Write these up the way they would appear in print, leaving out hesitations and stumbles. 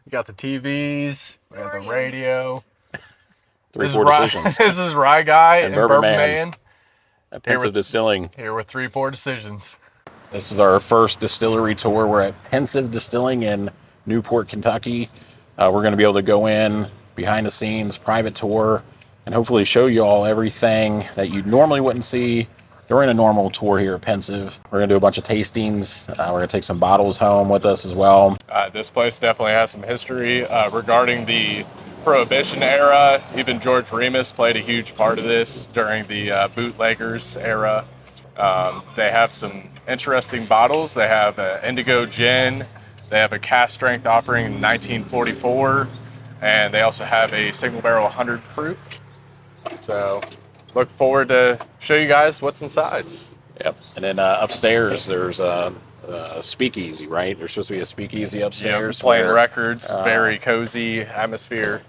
We got the TVs, we have the radio. Threepourdecisions. This is Rye Guy And and Bourbon Bourbon Man. Man. At Pensive Distilling. Here with Threepourdecisions. This is our first distillery tour. We're at Pensive Distilling in Newport, Kentucky. We're going to be able to go in behind the scenes, private tour, and hopefully show you all everything that you normally wouldn't see during a normal tour here at Pensive. We're going to do a bunch of tastings. We're going to take some bottles home with us as well. This place definitely has some history regarding the Prohibition era. Even George Remus played a huge part of this during the bootleggers era. They have some interesting bottles. They have an Indigo Gin. They have a cast strength offering in 1944. And they also have a single barrel 100 proof. So look forward to show you guys what's inside. Yep. And then upstairs, there's a speakeasy, right? There's supposed to be a speakeasy upstairs. Yep, playing records, very cozy atmosphere.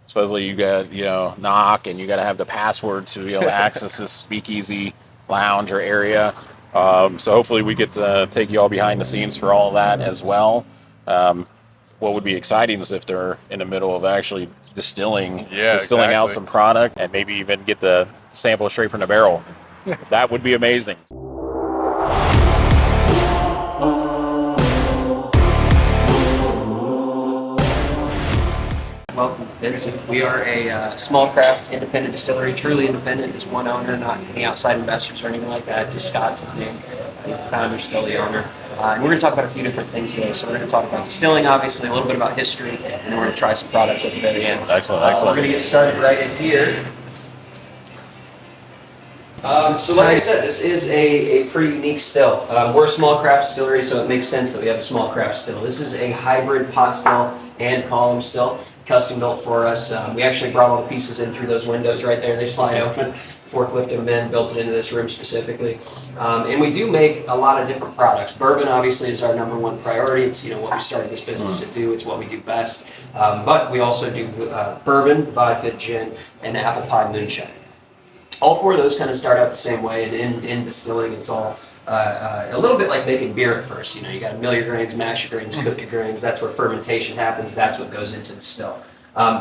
Supposedly you got, knock and you got to have the password to be able to access this speakeasy lounge or area. So hopefully we get to take you all behind the scenes for all of that as well. What would be exciting is if they're in the middle of actually distilling out some product and maybe even get the sample straight from the barrel. That would be amazing. Welcome, Pensive. We are a small craft independent distillery, truly independent. There's one owner, not any outside investors or anything like that. Just Scott's his name. He's the founder, still the owner. And we're going to talk about a few different things today. So we're going to talk about distilling, obviously, a little bit about history, and then we're going to try some products at the very end. Excellent. We're going to get started right in here. So like I said, this is a pretty unique still. We're a small craft distillery, so it makes sense that we have a small craft still. This is a hybrid pot still and column still, custom built for us. We actually brought all the pieces in through those windows right there. They slide open. Forklift them in, built it into this room specifically. And we do make a lot of different products. Bourbon obviously is our number one priority. It's what we started this business to do. It's what we do best. But we also do bourbon, vodka, gin, and apple pie moonshine. All four of those kind of start out the same way, and in distilling, it's all a little bit like making beer at first. You got to mill your grains, mash your grains, cook your grains. That's where fermentation happens. That's what goes into the still.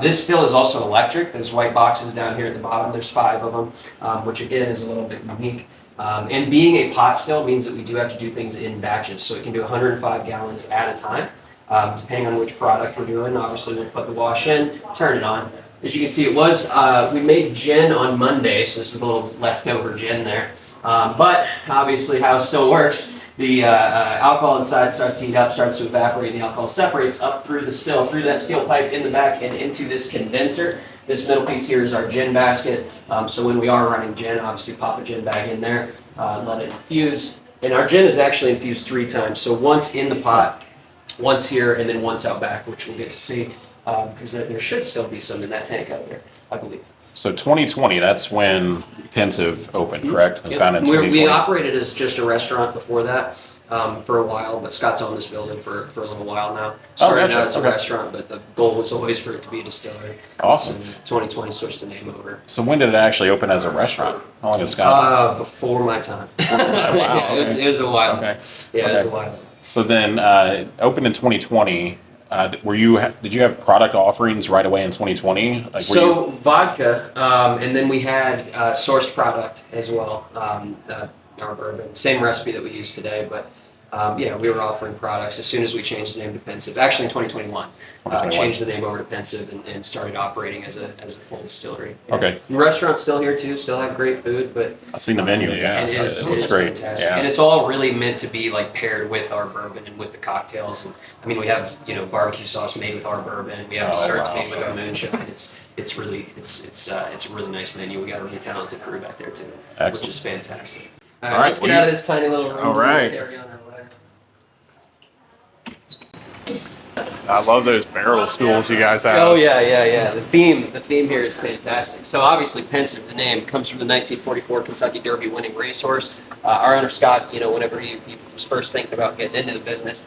This still is also electric. There's white boxes down here at the bottom. There's 5 of them, which again is a little bit unique. And being a pot still means that we do have to do things in batches. So it can do 105 gallons at a time, depending on which product we're doing. Obviously, we'll put the wash in, turn it on. As you can see, it was, we made gin on Monday, so this is a little leftover gin there. But obviously how it still works, the alcohol inside starts to heat up, starts to evaporate, and the alcohol separates up through the still, through that steel pipe in the back and into this condenser. This middle piece here is our gin basket. So when we are running gin, obviously pop a gin bag in there, let it infuse. And our gin is actually infused 3 times. So once in the pot, once here, and then once out back, which we'll get to see. Because there should still be some in that tank out there, I believe. So 2020, that's when Pensive opened, correct? It was founded in 2020. We operated as just a restaurant before that for a while, but Scott's owned this building for a little while now. Started out as a restaurant, but the goal was always for it to be a distillery. Awesome. And 2020 switched the name over. So when did it actually open as a restaurant? How long has Scott? Before my time. Wow, Okay. It was a while. Okay. Yeah, it was a while. So then, opened in 2020. Did you have product offerings right away in 2020? Vodka, and then we had sourced product as well. Our bourbon, same recipe that we use today, but we were offering products as soon as we changed the name to Pensive. Actually, in 2021, changed the name over to Pensive and started operating as a full distillery. Yeah. Okay. The restaurant's still here too. Still have great food, but I've seen the menu. Yeah, it is great. Fantastic. Yeah. And it's all really meant to be like paired with our bourbon and with the cocktails. And I mean, we have barbecue sauce made with our bourbon. We have desserts made with our moonshine. It's a really nice menu. We got a really talented crew back there too, which is fantastic. All right, let's get out of this tiny little room. All right. Carry on our way. I love those barrel stools you guys have. Oh yeah. The theme here is fantastic. So obviously Pensive, the name, comes from the 1944 Kentucky Derby winning racehorse. Our owner Scott, whenever he was first thinking about getting into the business,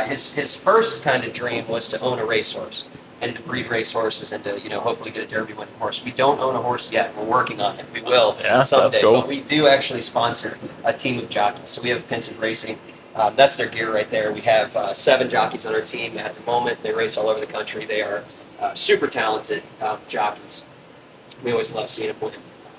his first kind of dream was to own a racehorse and to breed racehorses and to hopefully get a Derby winning horse. We don't own a horse yet. We're working on it. We will someday. That's cool. But we do actually sponsor a team of jockeys. So we have Pensive Racing. That's their gear right there. We have 7 jockeys on our team at the moment. They race all over the country. They are super talented jockeys. We always love seeing them win.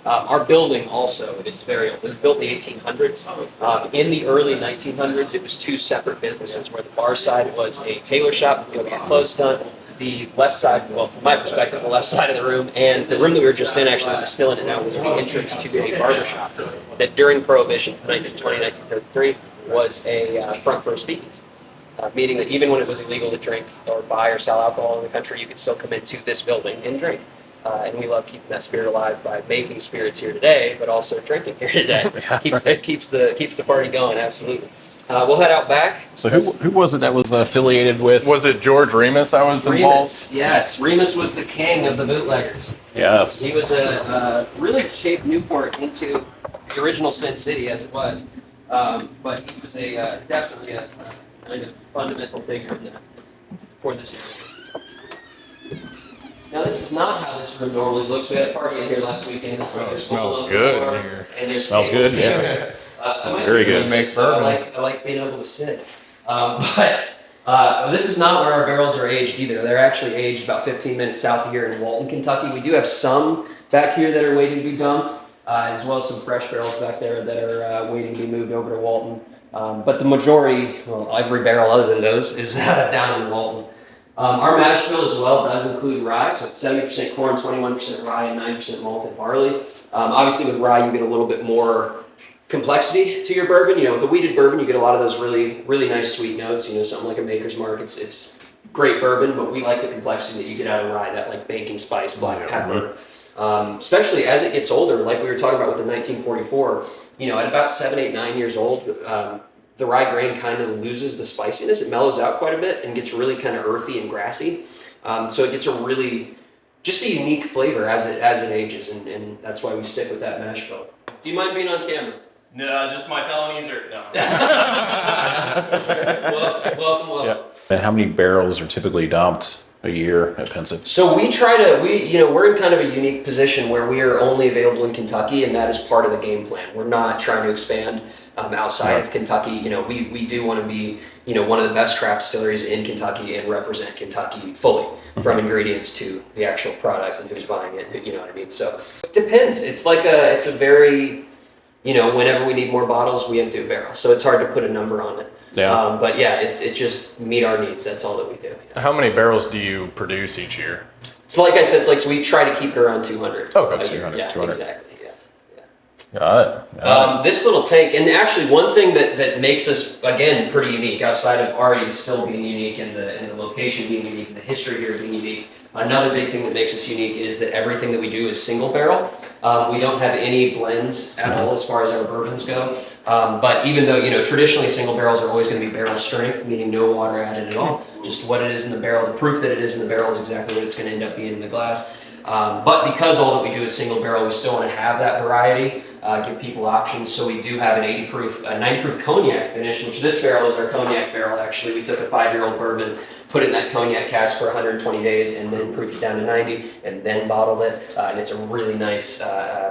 Our building also is very old. It was built in the 1800s. In the early 1900s, it was 2 separate businesses, where the bar side was a tailor shop, we go get clothes done. The left side, well, from my perspective, the left side of the room, and the room that we were just in, actually, distilling it now, was the entrance to a barber shop that during Prohibition from 1920 1933 was a front for a speakeasy. Meaning that even when it was illegal to drink or buy or sell alcohol in the country, you could still come into this building and drink. And we love keeping that spirit alive by making spirits here today, but also drinking here today. keeps the party going. Absolutely. We'll head out back. So who was it that was affiliated with? Was it George Remus that was involved? Remus, yes. Remus was the king of the bootleggers. Yes. He was really shaped Newport into the original Sin City as it was. But he was definitely a kind of fundamental figure for this area. Now, this is not how this room normally looks. We had a party in here last weekend. It smells good in here. And there's Smells good, yeah. Very good. Makes bourbon. I like being able to sit. But this is not where our barrels are aged either. They're actually aged about 15 minutes south of here in Walton, Kentucky. We do have some back here that are waiting to be dumped, as well as some fresh barrels back there that are waiting to be moved over to Walton. But the majority, well, every barrel other than those, is down in Walton. Our mash bill as well does include rye, so it's 70% corn, 21% rye, and 9% malted barley. Obviously, with rye, you get a little bit more complexity to your bourbon. You know, with a wheated bourbon, you get a lot of those really, really nice sweet notes. You know, something like a Maker's Mark. It's great bourbon, but we like the complexity that you get out of rye, that like baking spice, black pepper. Especially as it gets older, like we were talking about with the 1944. You know, at about 7, 8, 9 years old, the rye grain kind of loses the spiciness. It mellows out quite a bit and gets really kind of earthy and grassy. So it gets just a unique flavor as it ages, and that's why we stick with that mash bill. Do you mind being on camera? No, just my felonies are no. Welcome. Yeah. And how many barrels are typically dumped a year at Pensive? So we're in kind of a unique position where we are only available in Kentucky, and that is part of the game plan. We're not trying to expand outside of Kentucky. You know, we do want to be, you know, one of the best craft distilleries in Kentucky and represent Kentucky fully, from ingredients to the actual product and who's buying it. You know what I mean? So it depends. It's a very, you know, whenever we need more bottles, we empty a barrel. So it's hard to put a number on it. Yeah. But yeah, it just meet our needs. That's all that we do. How many barrels do you produce each year? So like I said, so we try to keep it around 200. Okay, 200. Yeah, 200. exactly. Got it. This little tank, and actually one thing that makes us, again, pretty unique, outside of already still being unique and the location being unique and the history here being unique, another big thing that makes us unique is that everything that we do is single barrel. We don't have any blends at all as far as our bourbons go. But even though, you know, traditionally single barrels are always going to be barrel strength, meaning no water added at all, just what it is in the barrel, the proof that it is in the barrel is exactly what it's going to end up being in the glass. But because all that we do is single barrel, we still want to have that variety, give people options. So we do have an 90 proof cognac finish, which this barrel is our cognac barrel. Actually, we took a 5-year-old bourbon, put it in that cognac cask for 120 days, and then proofed it down to 90, and then bottled it. And it's a really nice,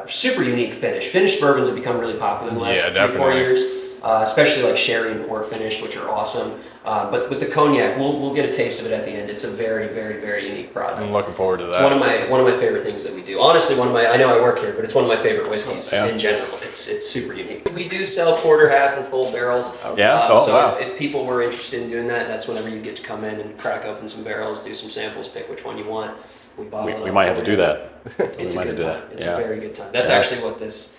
super unique finish. Finished bourbons have become really popular in the last 3-4 years. Especially like sherry and port finished, which are awesome. But with the cognac, we'll get a taste of it at the end. It's a very, very, very unique product. I'm looking forward to that. It's one of my favorite things that we do. Honestly, I know I work here, but it's one of my favorite whiskeys in general. It's super unique. We do sell quarter, half, and full barrels. Yeah. So if people were interested in doing that, that's whenever you get to come in and crack open some barrels, do some samples, pick which one you want. We might have to do that. It's a good time. It's a very good time. That's actually what this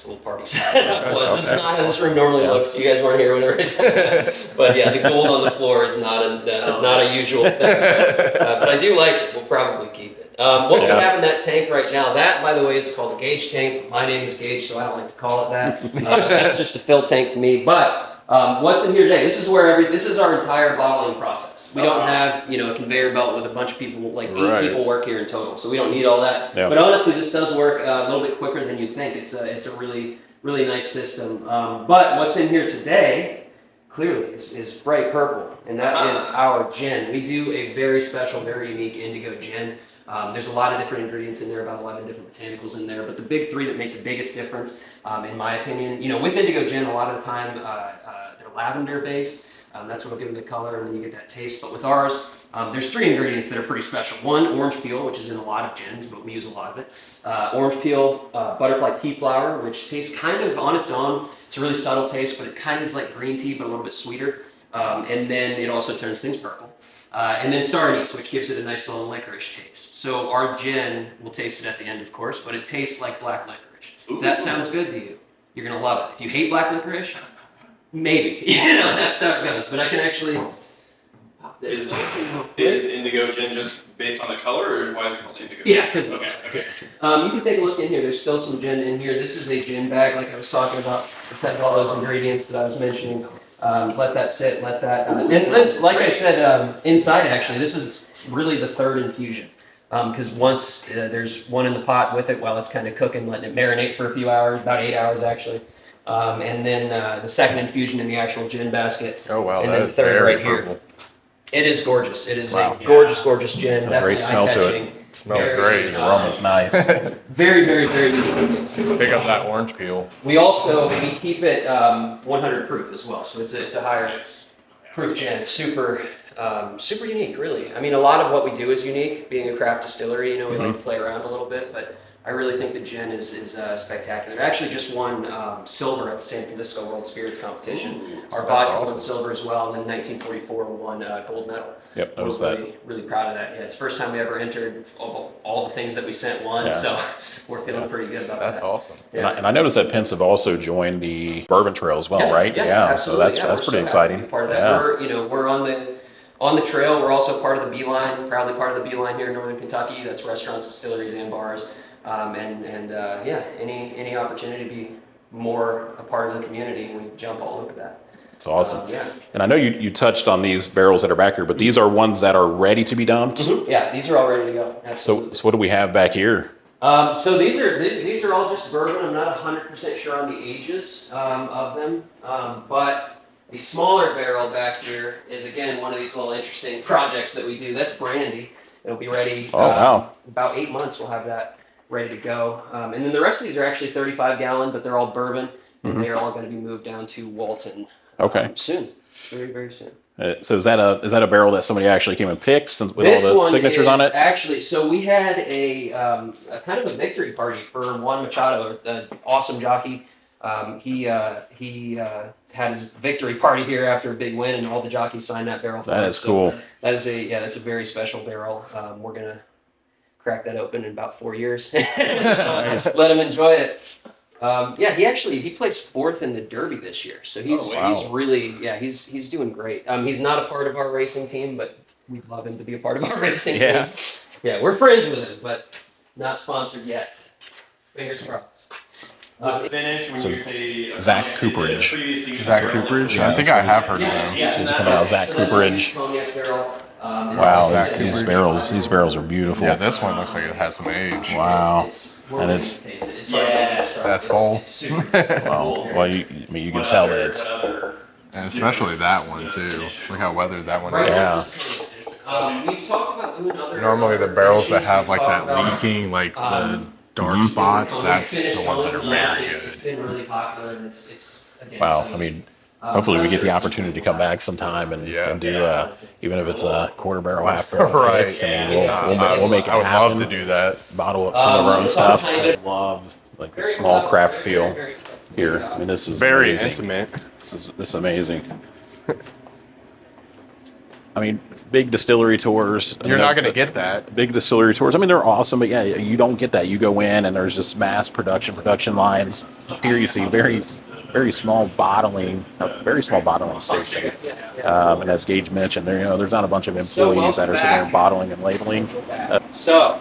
little party setup was. This is not how this room normally looks. You guys weren't here whenever I said that. But yeah, the gold on the floor is not a usual thing. But I do like it. We'll probably keep it. What we have in that tank right now, that, by the way, is called the Gage tank. My name is Gage, so I don't like to call it that. That's just a fill tank to me. But what's in here today? This is our entire bottling process. We don't have, a conveyor belt with a bunch of people, like 8 people work here in total, so we don't need all that. Yep. But honestly, this does work a little bit quicker than you'd think. It's a really, really nice system. But what's in here today, clearly, is bright purple, and that is our gin. We do a very special, very unique indigo gin. There's a lot of different ingredients in there, about 11 different botanicals in there, but the big 3 that make the biggest difference, in my opinion, with indigo gin, a lot of the time, they're lavender based. That's what'll give it the color, and then you get that taste. But with ours, there's 3 ingredients that are pretty special. One, orange peel, which is in a lot of gins, but we use a lot of it. Orange peel, butterfly pea flower, which tastes kind of on its own. It's a really subtle taste, but it kind of is like green tea, but a little bit sweeter. And then it also turns things purple. And then star anise, which gives it a nice little licorice taste. So our gin, we'll taste it at the end, of course, but it tastes like black licorice. If that sounds good to you, you're gonna love it. If you hate black licorice, maybe. That's how it goes. But I can actually. Is indigo gin just based on the color, or why is it called indigo? Yeah, because Okay. you can take a look in here. There's still some gin in here. This is a gin bag, like I was talking about. It has all those ingredients that I was mentioning. Let that sit. Let that. And this, like I said, inside actually, this is really the 3rd infusion. Because once there's one in the pot with it while it's kind of cooking, letting it marinate for a few hours, about 8 hours actually. And then the 2nd infusion in the actual gin basket. Oh wow, and that then is 3rd very right purple. here. It is gorgeous. It is Wow. a gorgeous gin. Great Definitely smell to it. eye-catching. It smells Very, great. The aroma's nice. Very unique. Pick up that orange peel. We keep it 100 proof as well, so it's a higher proof gin. It's super unique, really. I mean, a lot of what we do is unique. Being a craft distillery, we like to play around a little bit, but I really think the gin is spectacular. It actually just won silver at the San Francisco World Spirits Competition. Our vodka won silver as well, and then 1944 won gold medal. Yep, We're noticed that. really proud of that. Yeah, it's the first time we ever entered. All the things that we sent won, so we're feeling pretty good about that. That's awesome. Yeah. And I noticed that Pensive also joined the Bourbon Trail as well, right? Yeah, absolutely. So that's We're pretty so exciting. happy to be part of that. Yeah. We're on the trail. We're also part of the Beeline, proudly part of the Beeline here in Northern Kentucky. That's restaurants, distilleries, and bars. Any opportunity to be more a part of the community, we jump all over that. It's awesome. Yeah. And I know you touched on these barrels that are back here, but these are ones that are ready to be dumped. Mm-hmm. Yeah, these are all ready to go. So Absolutely. what do we have back here? So these are all just bourbon. I'm not 100% sure on the ages of them, but the smaller barrel back here is again one of these little interesting projects that we do. That's brandy. It'll be ready. Oh, wow. About 8 months, we'll have that ready to go. And then the rest of these are actually 35 gallon, but they're all bourbon, and they're all going to be moved down to Walton Okay. soon, very soon. So is that a barrel that somebody actually came and picked with This all the one signatures on is it? Actually, so we had a kind of a victory party for Juan Machado, an awesome jockey. He had his victory party here after a big win, and all the jockeys signed that barrel for That us. is cool. That's a very special barrel. We're gonna crack that open in about 4 years. Let him enjoy it. He placed 4th in the Derby this year, so he's really he's doing great. He's not a part of our racing team, but we'd love him to be a part of our racing team. Yeah, we're friends with him, but not sponsored yet. Fingers crossed. The finish when So you say Zach Cooperage. Zach Cooperage? Yeah, I think that's I what have heard of him. He's coming out, Zach Cooperage. Wow, these barrels are beautiful. Yeah, this one looks like it has some age. Wow. And it's That's full. wow. Well, you can tell that it's And especially that one too. Look how weathered that one Right. is. yeah. We've talked about doing other. Normally the barrels that have like that finishes. leaking, like the dark spots, that's the ones that are very It's good. been really popular, and it's again. Wow. so- I mean, hopefully we get the opportunity to come back sometime and do even if it's a quarter barrel, half barrel. Right. pick. I mean, we'll make it I would happen. love to do that. Bottle up some of our own stuff. tiny I bit- love like the very small clever, craft very, feel very here. I mean, this is Very amazing. intimate. This is amazing. I mean, big distillery tours. You're not going to get that. Big distillery tours. I mean, they're awesome, but yeah, you don't get that. You go in and there's just mass production lines. Here you see very small bottling station. And as Gage mentioned, there's not a bunch of employees that are sitting there bottling and labeling. So,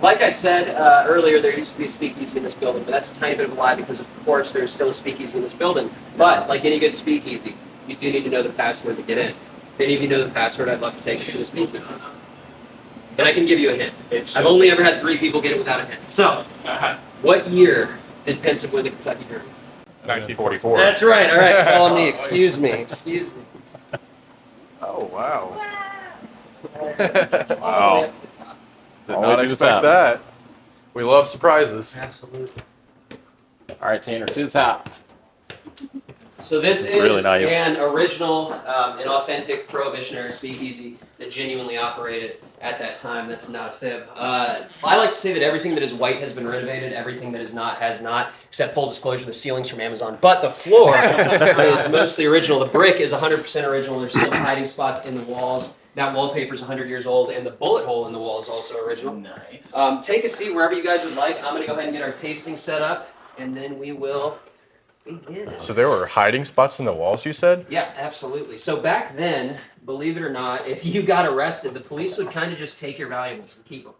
like I said earlier, there used to be a speakeasy in this building, but that's a tiny bit of a lie because, of course, there's still a speakeasy in this building. But like any good speakeasy, you do need to know the password to get in. If any of you know the password, I'd love to take us to the speakeasy. And I can give you a hint. I've only ever had 3 people get it without a hint. So, what year did Pensive win the Kentucky Derby? 1944. That's right. All right, follow me. Excuse me. Oh, wow. All the way Wow. up to the top. Did All the way not to the expect top. that. We love surprises. Absolutely. All right, Tanner, to the top. So this It's is really nice. an original, an authentic Prohibition-era speakeasy that genuinely operated at that time. That's not a fib. I like to say that everything that is white has been renovated. Everything that is not has not, except full disclosure, the ceiling's from Amazon. But the floor is mostly original. The brick is 100% original. There's still hiding spots in the walls. That wallpaper is 100 years old, and the bullet hole in the wall is also original. Nice. Take a seat wherever you guys would like. I'm going to go ahead and get our tasting set up, and then we will begin. So there were hiding spots in the walls, you said? Yeah, absolutely. So back then, believe it or not, if you got arrested, the police would kind of just take your valuables and keep them.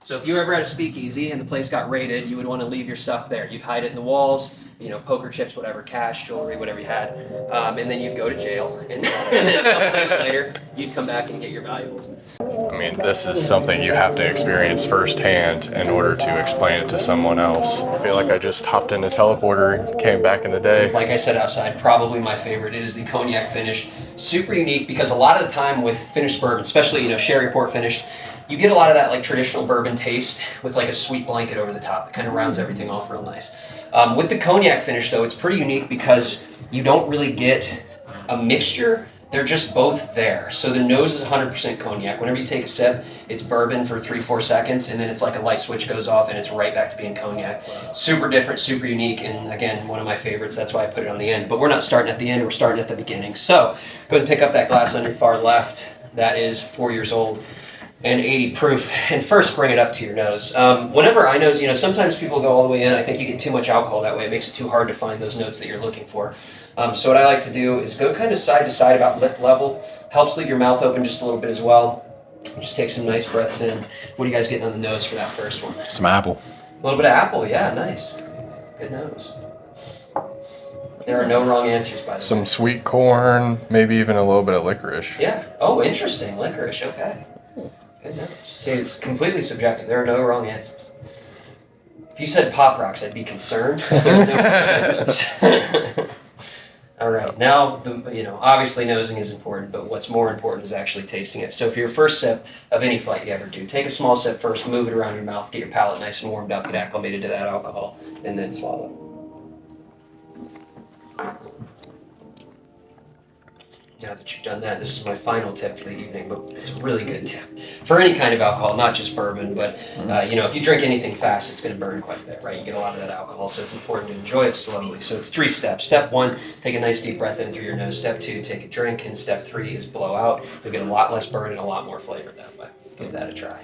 So if you ever had a speakeasy and the place got raided, you would want to leave your stuff there. You'd hide it in the walls, poker chips, whatever, cash, jewelry, whatever you had, and then you'd go to jail. And then a couple days later, you'd come back and get your valuables. I mean, this is something you have to experience firsthand in order to explain it to someone else. I feel like I just hopped in a teleporter and came back in the day. Like I said outside, probably my favorite. It is the cognac finish. Super unique because a lot of the time with finished bourbon, especially, sherry port finished, you get a lot of that like traditional bourbon taste with like a sweet blanket over the top. It kind of rounds everything off real nice. With the cognac finish though, it's pretty unique because you don't really get a mixture. They're just both there. So the nose is 100% cognac. Whenever you take a sip, it's bourbon for 3-4 seconds, and then it's like a light switch goes off and it's right back to being cognac. Super different, super unique, and again, one of my favorites. That's why I put it on the end. But we're not starting at the end, we're starting at the beginning. So go ahead and pick up that glass on your far left. That is 4 years old and 80 proof. And first bring it up to your nose. Whenever I nose, sometimes people go all the way in. I think you get too much alcohol that way. It makes it too hard to find those notes that you're looking for. So what I like to do is go kind of side to side about lip level. Helps leave your mouth open just a little bit as well. Just take some nice breaths in. What are you guys getting on the nose for that first one? Some apple. A little bit of apple, yeah, nice. Good nose. There are no wrong answers, by the way. Some sweet corn, maybe even a little bit of licorice. Yeah. Oh, interesting. Licorice, okay. Good nose. See, it's completely subjective. There are no wrong answers. If you said Pop Rocks, I'd be concerned. There's no wrong answers. All right. Now, obviously nosing is important, but what's more important is actually tasting it. So for your first sip of any flight you ever do, take a small sip first, move it around your mouth, get your palate nice and warmed up, get acclimated to that alcohol, and then swallow. Now that you've done that, this is my final tip for the evening, but it's a really good tip. For any kind of alcohol, not just bourbon, but if you drink anything fast, it's going to burn quite a bit, right? You get a lot of that alcohol, so it's important to enjoy it slowly. So it's 3 steps. Step 1, take a nice deep breath in through your nose. Step 2, take a drink. And step 3 is blow out. You'll get a lot less burn and a lot more flavor that way. Give that a try.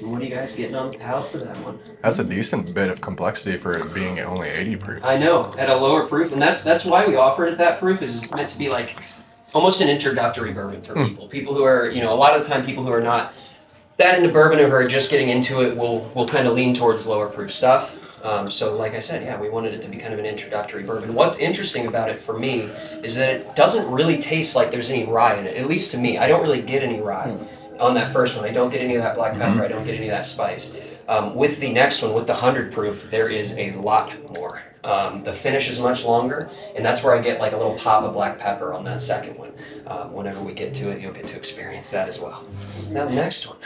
What are you guys getting on the palate for that one? That's a decent bit of complexity for it being only 80 proof. I know, at a lower proof, and that's why we offer it at that proof. Is it's meant to be like almost an introductory bourbon for people. People who are, a lot of the time, people who are not that into bourbon or who are just getting into it will kind of lean towards lower proof stuff. So like I said, yeah, we wanted it to be kind of an introductory bourbon. What's interesting about it for me is that it doesn't really taste like there's any rye in it, at least to me. I don't really get any rye on that first one. I don't get any of that black pepper. I don't get any of that spice. With the next one, with the 100 proof, there is a lot more. The finish is much longer, and that's where I get like a little pop of black pepper on that second one. Whenever we get to it, you'll get to experience that as well. Now the next one.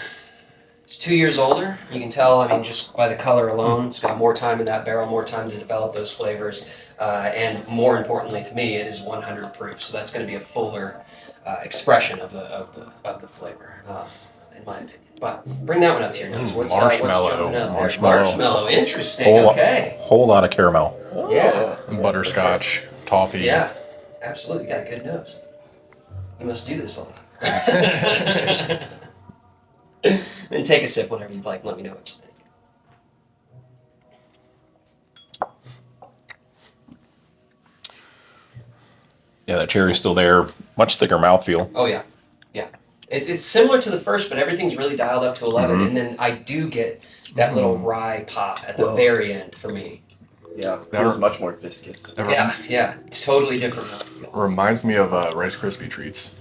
It's 2 years older. You can tell, just by the color alone, it's got more time in that barrel, more time to develop those flavors. And more importantly to me, it is 100 proof. So that's going to be a fuller expression of the flavor, in my opinion. But bring that one up to your nose. What's marshmallow. jumping out there? Marshmallow. Marshmallow. Interesting. Okay. Whole lot of caramel. Yeah. Butterscotch, toffee. Yeah. Absolutely. You got a good nose. You must do this a lot. Then take a sip whenever you'd like. Let me know what you think. Yeah, that cherry's still there. Much thicker mouthfeel. Oh yeah, yeah. It's similar to the first, but everything's really dialed up to 11, and then I do get that little rye pop at the very end for me. Yeah, it feels much more viscous. Yeah, it's totally different mouthfeel. Reminds me of Rice Krispie treats.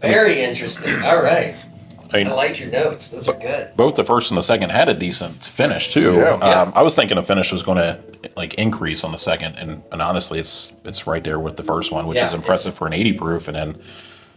Very interesting. All right. I mean, I like your notes. Those are good. both the first and the second had a decent finish too. Yeah. I was thinking the finish was going to like increase on the second, and honestly, it's right there with the first one, which Yeah, is impressive for an 80 proof, and then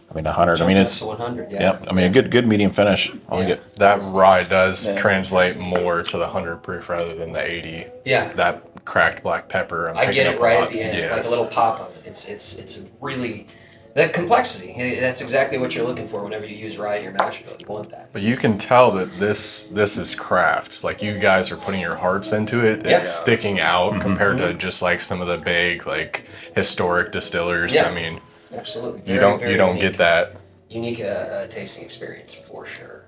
100. I mean, Jump it's up to 100. Yeah. yep. I mean, a good medium finish. I like Yeah. it. That rye does Yeah. translate more to the 100 proof rather than the 80. Yeah. That cracked black pepper. I'm I picking get it up right lot. at the end, like a Yes. little pop of it. It's a really that complexity. That's exactly what you're looking for whenever you use rye in your mash bill. You want that. But you can tell that this is craft. Like you guys are putting your hearts into it. Yeah. It's sticking out compared to just like some of the big like historic distillers. Yeah. I mean, Absolutely. you Very, don't very get unique. that. Unique tasting experience for sure.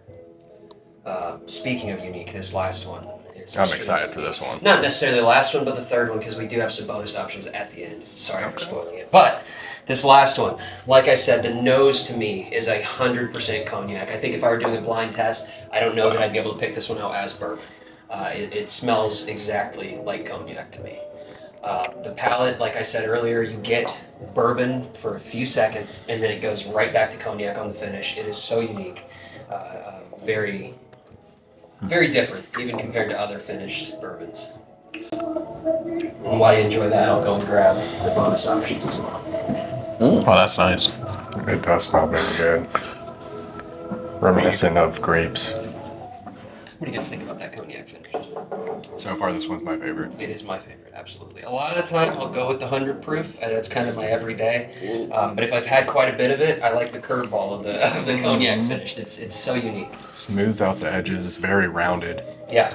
Speaking of unique, this last one is. I'm extremely excited for unique. this one. Not necessarily the last one, but the third one because we do have some bonus options at the end. Sorry for spoiling it, but this last one, like I said, the nose to me is 100% cognac. I think if I were doing a blind test, I don't know that I'd be able to pick this one out as bourbon. It smells exactly like cognac to me. The palate, like I said earlier, you get bourbon for a few seconds and then it goes right back to cognac on the finish. It is so unique. Very, very different, even compared to other finished bourbons. And while you enjoy that, I'll go and grab the bonus options as well. Oh, that's nice. It does smell very good. Reminiscent of grapes. What do you guys think about that cognac finish? So far, this one's my favorite. It is my favorite, absolutely. A lot of the time, I'll go with the 100 proof. That's kind of my everyday. But if I've had quite a bit of it, I like the curveball of the cognac finish. It's so unique. Smooths out the edges. It's very rounded. Yeah.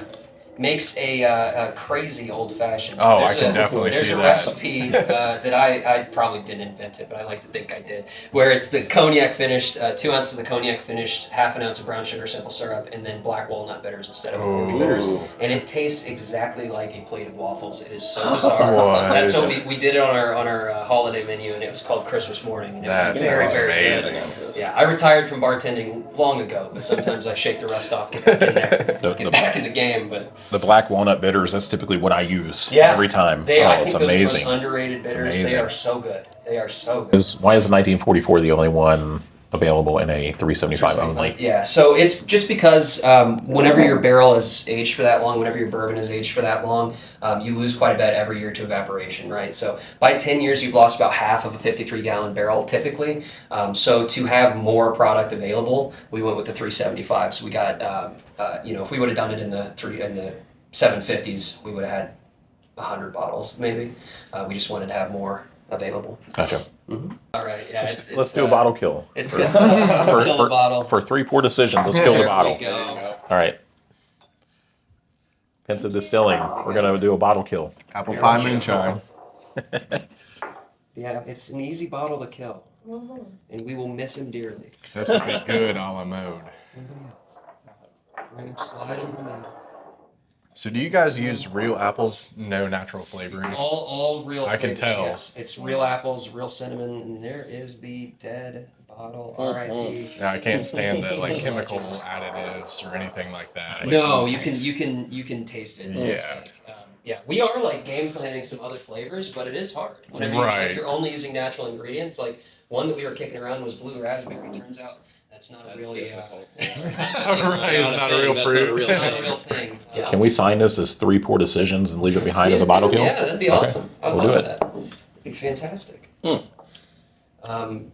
Makes a crazy old fashioned. Oh, I can definitely see There's a that. recipe that I probably didn't invent it, but I like to think I did. Where it's the cognac finished, 2 ounces of the cognac finished, half an ounce of brown sugar simple syrup, and then black walnut bitters instead of orange bitters. And it tastes exactly like a plate of waffles. It is so bizarre. What? That's what we did it on our holiday menu, and it was called Christmas morning. And it That was very, sounds very amazing. good. Yeah, I retired from bartending long ago, but sometimes I shake the rust off, get back in there, get back in the game. But The black walnut bitters, that's typically what I use yeah, every time. I It's think those amazing. are most underrated bitters. They amazing. are so good. They are so good. Why is 1944 the only one available in a 375 only? Yeah, so it's just because whenever your barrel is aged for that long, whenever your bourbon is aged for that long, you lose quite a bit every year to evaporation, right? So by 10 years, you've lost about half of a 53-gallon barrel typically. So to have more product available, we went with the 375. So we got, if we would have done it in the 750s, we would have had 100 bottles maybe. We just wanted to have more available. Gotcha. All right, yeah. Let's do a bottle kill. It's good stuff. For, Kill the bottle. for 3 pour decisions, let's kill the There bottle. we go. All right. Pensive Distilling, we're going to do a bottle kill. Apple pie moonshine. Yeah, it's an easy bottle to kill, and we will miss him dearly. This would be good a la mode. Let him slide in the middle. So do you guys use real apples, no natural flavoring? All real. I can flavors, tell. Yes. It's real apples, real cinnamon, and there is the dead bottle. R.I.P. Yeah, I can't stand the like chemical additives or anything like that. No, you can taste it. It's Yeah. like, yeah, we are like game planning some other flavors, but it is hard. Whenever Right. if you're only using natural ingredients, like one that we were kicking around was blue raspberry. Turns out that's not a really. Right, it's not a real fruit. It's not a real thing. Can we sign this as 3 pour decisions and leave it behind as a bottle kill? Yeah, that'd be Okay. awesome. I'd We'll do love it. that. It'd be fantastic.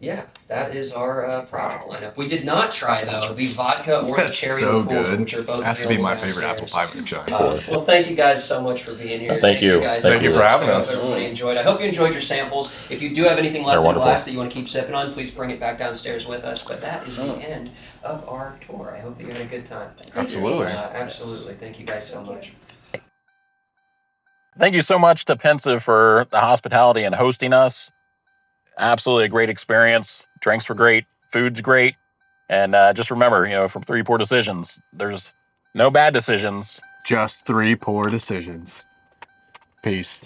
Yeah, that is our product lineup. We did not try though the vodka or the That's cherry so liqueurs, good. which are both Has to be available my favorite apple downstairs. pie moonshine. Well, thank you guys so much for being here. Thank you. guys. Thank you for having us. I hope everybody enjoyed. I hope you enjoyed your samples. If you do have anything left They're in the wonderful. glass that you want to keep sipping on, please bring it back downstairs with us. But that is the end of our tour. I hope that you had a good time. Absolutely. Absolutely. Thank you guys so much. Thank you so much to Pensive for the hospitality and hosting us. Absolutely a great experience. Drinks were great. Food's great. And just remember, from 3 pour decisions, there's no bad decisions. Just 3 poor decisions. Peace.